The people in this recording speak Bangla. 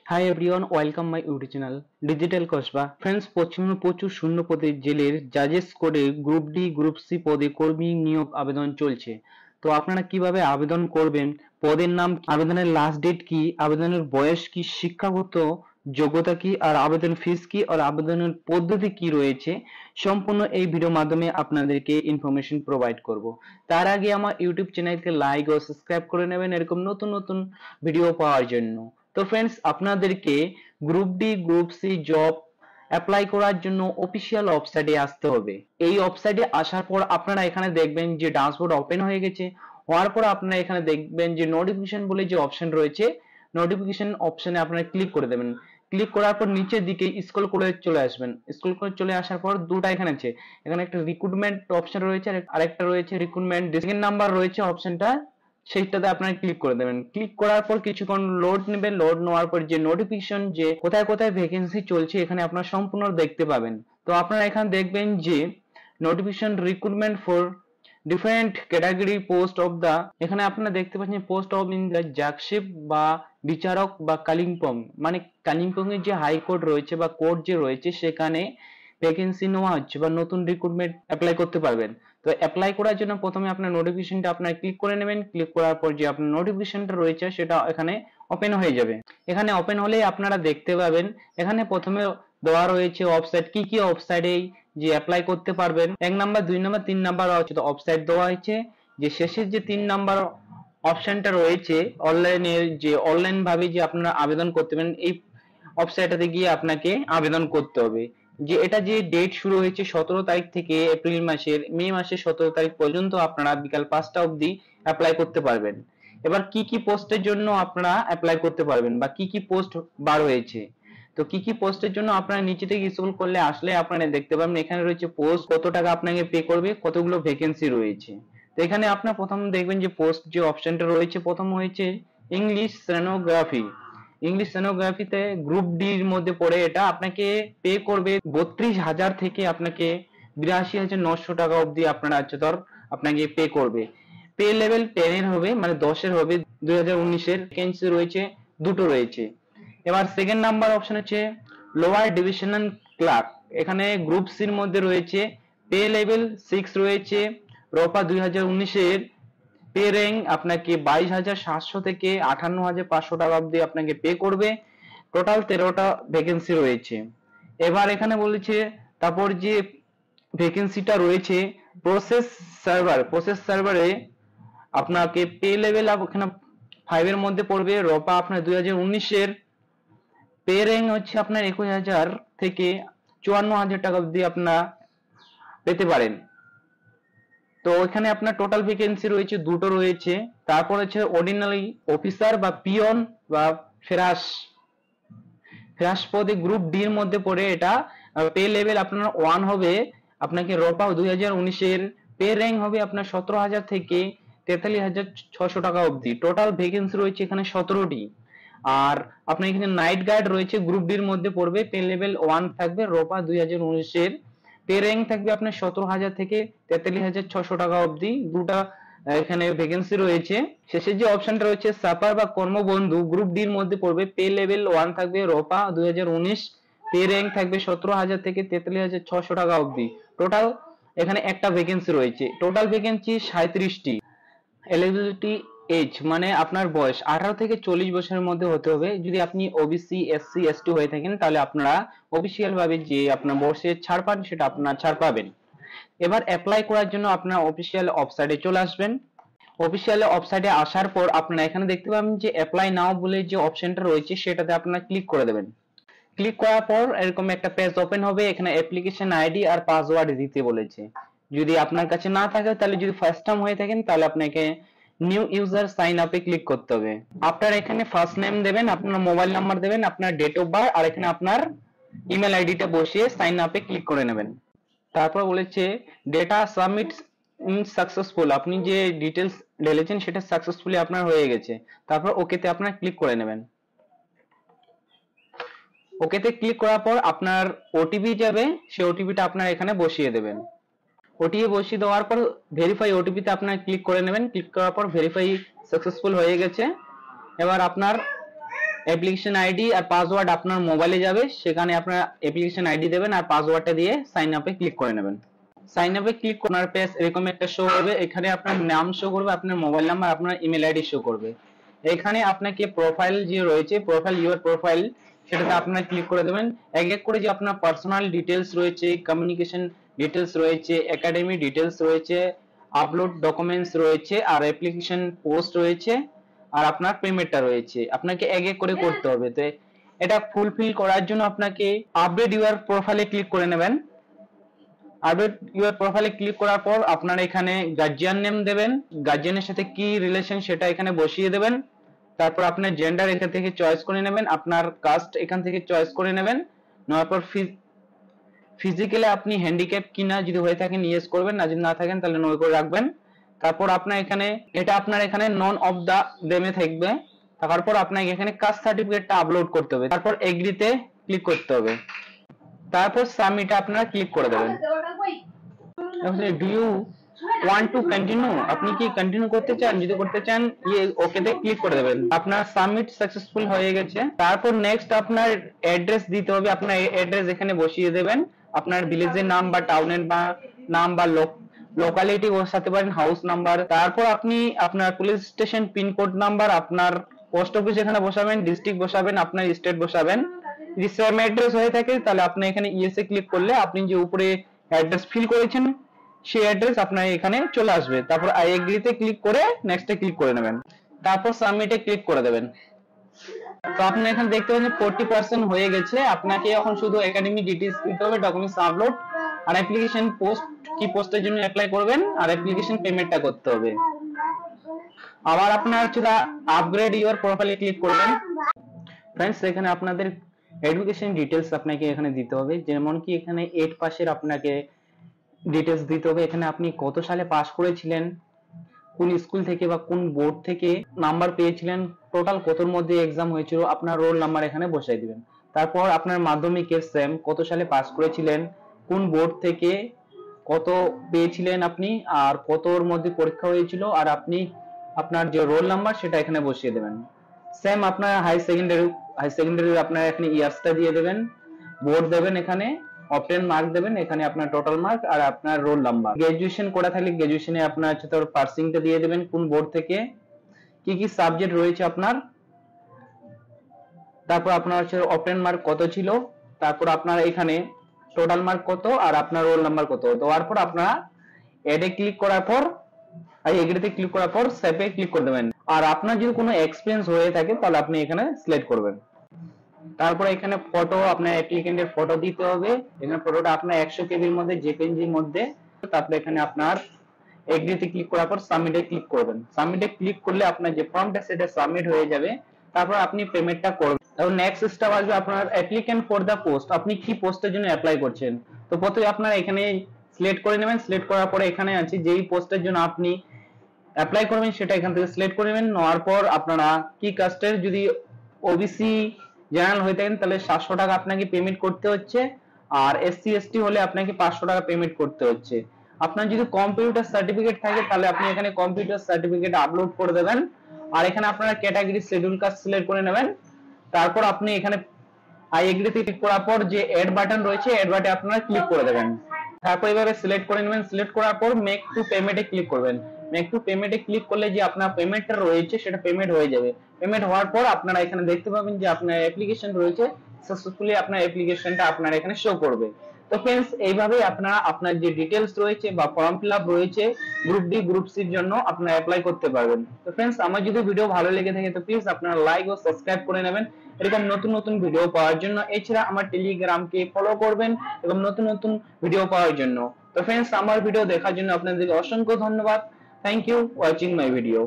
Hi everyone, welcome my YouTube channel digital Kasba. Friends, পশ্চিমবঙ্গে প্রচুর শূন্য পদে জেলের জাজেস কোডে গ্রুপ ডি গ্রুপ সি পদে কর্মী নিয়োগ আবেদন চলছে। তো আপনারা কিভাবে আবেদন করবেন, পদের নাম, আবেদনের লাস্ট ডেট কি, আবেদনের বয়স কি, শিক্ষাগত যোগ্যতা কি, আর আবেদন ফিস কি, আর আবেদনের পদ্ধতি কি রয়েছে, সম্পূর্ণ এই ভিডিওর মাধ্যমে আপনাদেরকে ইনফরমেশন প্রোভাইড করব। তার আগে আমার ইউটিউব চ্যানেলকে লাইক ও সাবস্ক্রাইব করে নেবেন এরকম নতুন নতুন ভিডিও পাওয়ার জন্য। তো ফ্রেন্ডস, আপনাদেরকে group D group C job apply করার জন্য অফিসিয়াল ওয়েবসাইটে আসতে হবে। এই ওয়েবসাইটে আসার পর আপনারা এখানে দেখবেন যে ড্যাশবোর্ড ওপেন হয়ে গেছে। হওয়ার পর আপনারা এখানে দেখবেন যে নোটিফিকেশন বলে যে অপশন রয়েছে, নোটিফিকেশন অপশনে আপনারা ক্লিক করে দেবেন। ক্লিক করার পর নিচের দিকে স্ক্রল করে চলে আসবেন। স্ক্রল করে চলে আসার পর দুটো এখানে আছে, এখানে একটা রিক্রুটমেন্ট অপশন রয়েছে আর আরেকটা রয়েছে রিক্রুটমেন্ট। সেকেন্ড নাম্বার রয়েছে অপশনটা, সেইটাতে আপনারা ক্লিক করে দেবেন। ক্লিক করার পর কিছুক্ষণ লোড নেবে। লোড নেওয়ার পর যে নোটিফিকেশন যে কোথায় কোথায় ভ্যাকেন্সি চলছে এখানে আপনারা সম্পূর্ণ দেখতে পাবেন। তো আপনারা এখানে দেখবেন যে notification recruitment for different category post of the, এখানে আপনারা দেখতে পাচ্ছেন পোস্ট অফ ইন দা জাকশিপ বা বিচারক বা কালিম্পং, মানে কালিম্পং এর যে হাইকোর্ট রয়েছে বা কোর্ট যে রয়েছে সেখানে ভ্যাকেন্সি নেওয়া হচ্ছে বা নতুন রিক্রুটমেন্ট অ্যাপ্লাই করতে পারবেন। তো অ্যাপ্লাই করার জন্য প্রথমে আপনার নোটিফিকেশনটা আপনার ক্লিক করে নেবেন। ক্লিক করার পর যে আপনার নোটিফিকেশনটা রয়েছে সেটা এখানে ওপেন হয়ে যাবে। এখানে ওপেন হলেই আপনারা দেখতে পাবেন এখানে প্রথমে দেওয়া রয়েছে ওয়েবসাইট, কি কি ওয়েবসাইটে যে অ্যাপ্লাই করতে পারবেন। 1 নাম্বার, 2 নাম্বার, 3 নাম্বার ওয়েবসাইট দেওয়া হয়েছে। যে শেষের যে 3 নাম্বার অপশনটা রয়েছে অনলাইনের, যে অনলাইন ভাবে যে আপনারা আবেদন করতে পারেন, এই ওয়েবসাইটটাতে গিয়ে আপনাকে আবেদন করতে হবে। যে এটা যে ডেট শুরু হয়েছে 17 তারিখ থেকে এপ্রিল মাসের মে মাসের 17 তারিখ পর্যন্ত আপনারা বিকাল 5টা অবধি অ্যাপ্লাই করতে পারবেন। এবার কি কি পোস্টের জন্য আপনারা অ্যাপ্লাই করতে পারবেন বা কি কি পোস্ট বার হয়েছে, তো কি কি পোস্টের জন্য আপনারা নিচে থেকে স্ক্রল করলে আসলে আপনারা দেখতে পাবেন এখানে রয়েছে পোস্ট, কত টাকা আপনাকে পে করবে, কতগুলো ভ্যাকেন্সি রয়েছে। তো এখানে আপনারা প্রথম দেখবেন যে পোস্ট যে অপশনটা রয়েছে, প্রথম হয়েছে ইংলিশ স্টেনোগ্রাফি। ইংলিশ স্টেনোগ্রাফিতে গ্রুপ ডি এর মধ্যে পড়ে, এটা আপনাকে পে করবে 32,000 থেকে আপনাকে 82,900 টাকা অবধি আপনারা আপনাকে পে করবে। পে লেভেল 10 এর হবে, মানে 10 এর হবে। 2019 এর ভ্যাকেন্সি রয়েছে, দুটো রয়েছে। এবার সেকেন্ড নাম্বার অপশন হচ্ছে লোয়ার ডিভিশনাল ক্লার্ক। এখানে গ্রুপ সির মধ্যে রয়েছে, পে লেভেল 6 রয়েছে। রোপা 2019 এর পে র্যাঙ্ক আপনাকে 22,700 থেকে 58,500 টাকা অবধি আপনাকে পে করবে। টোটাল 13টা ভ্যাকেন্সি রয়েছে। এবার এখানে বলেছে তারপর যে ভ্যাকেন্সিটা রয়েছে প্রসেস সার্ভারে আপনাকে পে লেভেল এখানে 5 এর মধ্যে পড়বে। রপা আপনার 2019 এর পে র্যাঙ্ক হচ্ছে আপনার 21,000 থেকে 54,000 টাকা অবধি আপনারা পেতে পারেন। তো এখানে আপনার টোটাল ভ্যাকেন্সি রয়েছে, দুটো রয়েছে। তারপর হচ্ছে অর্ডিনারি অফিসার বা পিয়ন বা ফেরাস। ফেরাস পদে গ্রুপ ডি এর মধ্যে পড়ে, এটা পে লেভেল আপনার 1 হবে। আপনাকে রপা 2019 এর পে র্যাঙ্ক হবে আপনার 17,000 থেকে 43,600 টাকা অবধি। টোটাল ভ্যাকেন্সি রয়েছে এখানে 17টি। আর আপনার এখানে নাইট গার্ড রয়েছে, গ্রুপ ডি এর মধ্যে পড়বে, পে লেভেল 1 থাকবে। রোপা 2019 এর পে র্যাঙ্ক থাকবে আপনার 17,000 থেকে 43,600 টাকা অবধি। দুটা এখানে ভ্যাকেন্সি রয়েছে। শেষের যে অপশনটা রয়েছে সাপার বা কর্মবন্ধু, গ্রুপ ডি এর মধ্যে পড়বে, পে লেভেল 1 থাকবে। রোপা 2019 পে র্যাঙ্ক থাকবে 17,000 থেকে 43,600 টাকা অবধি। টোটাল এখানে একটা ভ্যাকেন্সি রয়েছে। টোটাল ভ্যাকেন্সি 37টি। এলিজিবিলিটি এজ মানে আপনার বয়স 18 থেকে 40 বছরের মধ্যে হতে হবে। যদি আপনি ওবিসি, এসসি, এসটি হয়ে থাকেন তাহলে আপনারা অফিসিয়াল ভাবে যে আপনার বয়সের ছাড় পান সেটা আপনারা ছাড় পাবেন। এবার অ্যাপ্লাই করার জন্য আপনারা অফিসিয়াল ওয়েবসাইটে চলে আসবেন। অফিসিয়াল ওয়েবসাইটে আসার পর আপনারা এখানে দেখতে পাবেন যে অ্যাপ্লাই নাও বলে যে অপশনটা রয়েছে সেটাতে আপনারা ক্লিক করে দেবেন। ক্লিক করার পর এরকম একটা পেজ ওপেন হবে। এখানে অ্যাপ্লিকেশন আইডি আর পাসওয়ার্ড দিতে বলেছে। যদি আপনার কাছে না থাকে, তাহলে যদি ফার্স্ট টাইম হয়ে থাকেন তাহলে আপনাকে নিউ ইউজার সাইন আপে ক্লিক করতে হবে। আপনার এখানে ফার্স্ট নেম দেবেন, আপনার মোবাইল নাম্বার দেবেন, আপনার ডেট অফ বার্থ, আর এখানে আপনার ইমেল আইডিটা বসিয়ে সাইন আপে ক্লিক করে নেবেন। তারপর বলেছে ডেটা সাবমিট সাকসেসফুল, আপনি যে ডিটেলস ঢেলেছেন সেটা সাকসেসফুলি আপনার হয়ে গেছে। তারপর ওকেতে আপনার ক্লিক করে নেবেন। ওকেতে ক্লিক করার পর আপনার ওটিপি যাবে, সেই ওটিপিটা আপনার এখানে বসিয়ে দেবেন। ওটিপি বসিয়ে দেওয়ার পর ভেরিফাই ওটিপিতে আপনার ক্লিক করে নেবেন। ক্লিক করার পর ভেরিফাই সাকসেসফুল হয়ে গেছে। এবার আপনার অ্যাপ্লিকেশন আইডি আর পাসওয়ার্ড আপনার মোবাইলে যাবে, সেখানে আপনার অ্যাপ্লিকেশন আইডি দেবেন আর পাসওয়ার্ডটা দিয়ে সাইন আপে ক্লিক করে নেবেন। সাইন আপে ক্লিক করার পেজ এরকম একটা শো করবে, এখানে আপনার নাম শো করবে, আপনার মোবাইল নাম্বার, আপনার ইমেল আইডি শো করবে। এখানে আপনাকে প্রোফাইল যে রয়েছে, প্রোফাইল ইউর প্রোফাইল, সেটাতে আপনারা ক্লিক করে দেবেন। এক এক করে যে আপনার পার্সোনাল ডিটেলস রয়েছে, কমিউনিকেশন ডিটেলস রয়েছে, একাডেমি ডিটেলস রয়েছে, আপলোড ডকুমেন্টস রয়েছে, আর অ্যাপ্লিকেশন পোস্ট রয়েছে, আর আপনার পেমেন্টটা রয়েছে, আপনাকে এক এক করে করতে হবে। তো এটা ফুলফিল করার জন্য আপনাকে আপডেট ইউর প্রোফাইলে ক্লিক করে নেবেন। আপডেট ইউর প্রোফাইলে ক্লিক করার পর আপনারা এখানে গার্জিয়ান নেম দেবেন, গার্জিয়ানের সাথে কি রিলেশন সেটা এখানে বসিয়ে দেবেন। তারপর আপনার জেন্ডার এখান থেকে চয়েস করে নেবেন, আপনার কাস্ট এখান থেকে চয়েস করে নেবেন। নেওয়ার পর ফিজিক্যালি আপনি হ্যান্ডিক্যাপ কিনা, যদি হয়ে থাকেন ইয়েস করবেন, না যদি না থাকেন তাহলে নো করে রাখবেন। তারপর আপনার এখানে এটা আপনার এখানে নন অফ দা দেমে থাকবে। তারপর আপনাকে এখানে কাস্ট সার্টিফিকেটটা আপলোড করতে হবে, তারপর এগ্রিতে ক্লিক করতে হবে, তারপর সাবমিটে আপনারা ক্লিক করে দেবেন। Do you want to continue, আপনি কি কন্টিনিউ করতে চান? যদি করতে চান ওকেতে ক্লিক করে দেবেন। আপনার সাবমিট সাকসেসফুল হয়ে গেছে। তারপর নেক্সট আপনার অ্যাড্রেস দিতে হবে, আপনার অ্যাড্রেস এখানে বসিয়ে দেবেন। আপনার ভিলেজের নাম বা টাউনের নাম বা লোকালিটি বসাতে পারেন, হাউস নাম্বার। তারপর আপনি আপনার পুলিশ স্টেশন পিনকোড নাম্বার, আপনার পোস্ট অফিস এখানে বসাবেন, ডিস্ট্রিক্ট বসাবেন, আপনার স্টেট বসাবেন। যদি সেম অ্যাড্রেস হয়ে থাকে তাহলে আপনি এখানে ইয়েসে ক্লিক করলে আপনি যে উপরে অ্যাড্রেস ফিল করেছেন সেই অ্যাড্রেস আপনার এখানে চলে আসবে। তারপর আই এগ্রিতে ক্লিক করে নেক্সটে ক্লিক করে নেবেন, তারপর সাবমিটে ক্লিক করে দেবেন। তো আপনি এখানে দেখতে পাচ্ছেন 40% হয়ে গেছে। আপনাকে এখন শুধু একাডেমিক ডিটেইলস দিতে হবে, ডকুমেন্টস আপলোড, আর অ্যাপ্লিকেশন পোস্ট, কি পোস্টের জন্য অ্যাপ্লাই করবেন, আর অ্যাপ্লিকেশন পেমেন্টটা করতে হবে। আবার আপনার হচ্ছে আপগ্রেড ইউর প্রোফাইলে ক্লিক করবেন। ফ্রেন্ডস, এখানে আপনাদের এডুকেশন ডিটেইলস আপনাকে এখানে দিতে হবে, যেমন কি এখানে 8 পাসের আপনাকে ডিটেইলস দিতে হবে। এখানে আপনি কত সালে পাস করেছিলেন, কোন স্কুল থেকে বা কোন বোর্ড থেকে নাম্বার পেয়েছিলেন, টোটাল কতর মধ্যে এক্সাম হয়েছিল, আপনার রোল নাম্বার এখানে বসাই দিবেন। তারপর আপনার মাধ্যমিকের সেম কত সালে পাস করেছিলেন, কোন বোর্ড থেকে কত পেয়েছিলেন আপনি, আর কতর মধ্যে পরীক্ষা হয়েছিল, আর আপনি আপনার যে রোল নাম্বার সেটা এখানে বসিয়ে দেবেন। সেম আপনার হাই সেকেন্ডারি আপনার এখানে ইয়ার্সটা দিয়ে দেবেন, বোর্ড দেবেন, এখানে অপটেন মার্ক দেবেন, এখানে আপনার টোটাল মার্ক আর আপনার রোল নাম্বার। গ্রাজুয়েশন করা থাকলে গ্রাজুয়েশনে আপনার হচ্ছে তোর পার্সিংটা দিয়ে দেবেন, কোন বোর্ড থেকে, কি কি সাবজেক্ট রয়েছে আপনার, তারপর আপনার হচ্ছে অপটেন মার্ক কত ছিল, তারপর আপনার এখানে টোটাল মার্ক কত আর আপনার রোল নাম্বার কত। দেওয়ার পর আপনারা এডে ক্লিক করার পর আর এগ্রিতে ক্লিক করার পর সেভে ক্লিক করে দেবেন। আর আপনার যদি কোনো এক্সপিরিয়েন্স হয়ে থাকে তাহলে আপনি এখানে সিলেক্ট করবেন। তারপর এখানে ফটো, আপনার অ্যাপ্লিকেন্টের ফটো দিতে হবে। এখানে ফটোটা আপনার 100 কেবির মধ্যে, জেপিইজির মধ্যে। তারপরে এখানে আপনার এগ্রিতে ক্লিক করার পর সাবমিটে ক্লিক করবেন। সাবমিটে ক্লিক করলে আপনার যে ফর্মটা সেটা সাবমিট হয়ে যাবে। তারপর আপনি পেমেন্টটা করবেন। তারপর নেক্সট স্টেপ আসবে আপনার অ্যাপ্লিকেন্ট ফর দা পোস্ট, আপনি কি পোস্টের জন্য অ্যাপ্লাই করছেন। তো প্রথমে আপনারা এখানে সিলেক্ট করে নেবেন। সিলেক্ট করার পরে এখানে আছে যেই পোস্টের জন্য আপনি অ্যাপ্লাই করবেন সেটা এখান থেকে সিলেক্ট করে নেবেন। নেওয়ার পর আপনারা কি কাস্টের, যদি ওবিসি জেনারেল হয়ে থাকেন তাহলে 700 টাকা আপনাকে পেমেন্ট করতে হচ্ছে, আর এসসি এসটি হলে আপনাকে 500 টাকা পেমেন্ট করতে হচ্ছে। আপনার যদি কম্পিউটার সার্টিফিকেট থাকে তাহলে আপনি এখানে কম্পিউটার সার্টিফিকেট আপলোড করে দেবেন, আর এখানে আপনারা ক্যাটাগরি শিডিউল কাস্ট সিলেক্ট করে নেবেন। তারপর আপনি এখানে আই এগ্রিতে ক্লিক করার পর যে এড বাটন রয়েছে, এড বাটনে আপনারা ক্লিক করে দেবেন। তারপর এভাবে সিলেক্ট করে নেবেন। সিলেক্ট করার পর মেক টু পেমেন্টে ক্লিক করবেন। মেক টু পেমেন্টে ক্লিক করলে যে আপনার পেমেন্টটা রয়েছে সেটা পেমেন্ট হয়ে যাবে। পেমেন্ট হওয়ার পর আপনারা এখানে দেখতে পাবেন যে আপনার অ্যাপ্লিকেশন রয়েছে, সাকসেসফুলি আপনার অ্যাপ্লিকেশনটা আপনার এখানে শো করবে। তো फ्रेंड्स, এইভাবে আপনারা আপনার যে ডিটেইলস রয়েছে বা ফর্ম ফিলআপ রয়েছে গ্রুপ ডি গ্রুপ সি এর জন্য আপনারা অ্যাপ্লাই করতে পারবেন। তো फ्रेंड्स, আমার যদি ভিডিও ভালো লেগে থাকে তো প্লিজ আপনারা লাইক ও সাবস্ক্রাইব করে নেবেন এরকম নতুন নতুন ভিডিও পাওয়ার জন্য। এছাড়া আমার টেলিগ্রামকে ফলো করবেন এবং নতুন নতুন ভিডিও পাওয়ার জন্য। তো फ्रेंड्स, আমার ভিডিও দেখার জন্য আপনাদেরকে অসংখ্য ধন্যবাদ। Thank you watching my video.